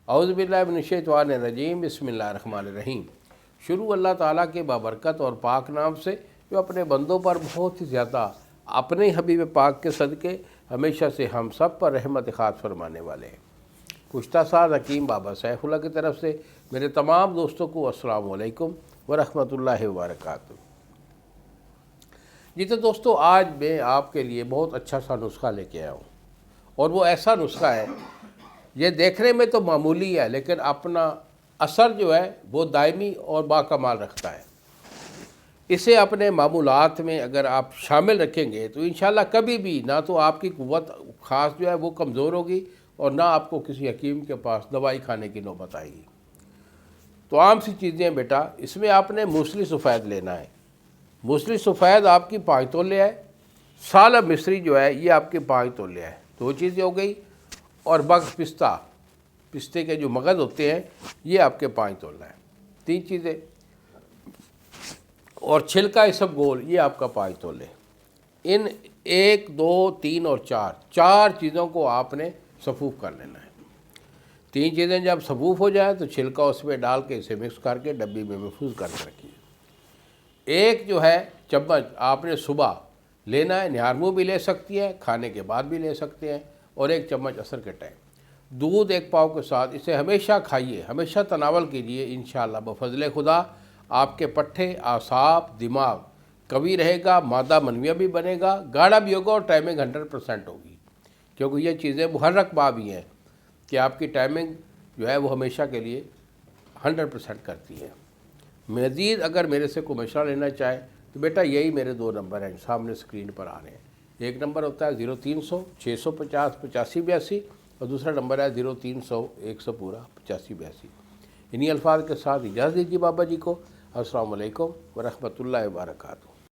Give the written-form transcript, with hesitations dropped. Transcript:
اعوذ باللہ من الشیطان الرجیم، بسم اللہ الرحمن الرحیم۔ شروع اللہ تعالیٰ کے بابرکت اور پاک نام سے جو اپنے بندوں پر بہت ہی زیادہ اپنے حبیب پاک کے صدقے ہمیشہ سے ہم سب پر رحمت خاص فرمانے والے ہیں۔ پشتہ ساز حکیم بابا سیف اللہ کی طرف سے میرے تمام دوستوں کو السلام علیکم ورحمۃ اللہ وبرکاتہ۔ جی تو دوستو، آج میں آپ کے لیے بہت اچھا سا نسخہ لے کے آیا ہوں، اور وہ ایسا نسخہ ہے، یہ دیکھنے میں تو معمولی ہے لیکن اپنا اثر جو ہے وہ دائمی اور باکمال رکھتا ہے۔ اسے اپنے معمولات میں اگر آپ شامل رکھیں گے تو انشاءاللہ کبھی بھی نہ تو آپ کی قوت خاص جو ہے وہ کمزور ہوگی اور نہ آپ کو کسی حکیم کے پاس دوائی کھانے کی نوبت آئے گی۔ تو عام سی چیزیں بیٹا، اس میں آپ نے موسلی سفید لینا ہے۔ موسلی سفید آپ کی 5 تولے ہے، سالب مصری جو ہے یہ آپ کے 5 تولے ہے، 2 چیزیں ہو گئی، اور مغز پستے کے جو مغز ہوتے ہیں یہ آپ کے 5 تولہ ہے، 3 چیزیں، اور چھلکا سب گول یہ آپ کا 5 تولے۔ ان 1 2 3 اور 4 چیزوں کو آپ نے صفوف کر لینا ہے۔ 3 چیزیں جب صفوف ہو جائیں تو چھلکا اس میں ڈال کے اسے مکس کر کے ڈبی میں محفوظ کر کے رکھیے۔ ایک جو ہے چمچ آپ نے صبح لینا ہے، نہار منہ بھی لے سکتی ہے، کھانے کے بعد بھی لے سکتے ہیں، اور 1 چمچ عصر کے ٹائم۔ دودھ 1 پاؤ کے ساتھ اسے ہمیشہ کھائیے، ہمیشہ تناول کیجیے، انشاءاللہ بفضل خدا آپ کے پٹھے، اعصاب، دماغ قوی رہے گا، مادہ منویہ بھی بنے گا، گاڑھا بھی ہوگا، اور ٹائمنگ 100% ہوگی، کیونکہ یہ چیزیں محرک باب بھی ہیں کہ آپ کی ٹائمنگ جو ہے وہ ہمیشہ کے لیے 100% کرتی ہے۔ مزید اگر میرے سے کوئی مشورہ لینا چاہے تو بیٹا یہی میرے 2 نمبر ہیں سامنے اسکرین پر آ رہے ہیں۔ ایک نمبر ہوتا ہے 0300 650 8582، اور دوسرا نمبر ہے 0300 100 پورا 8582۔ انہی الفاظ کے ساتھ اجازت دیجیے بابا جی کو۔ السلام علیکم ورحمۃ اللہ وبرکاتہ۔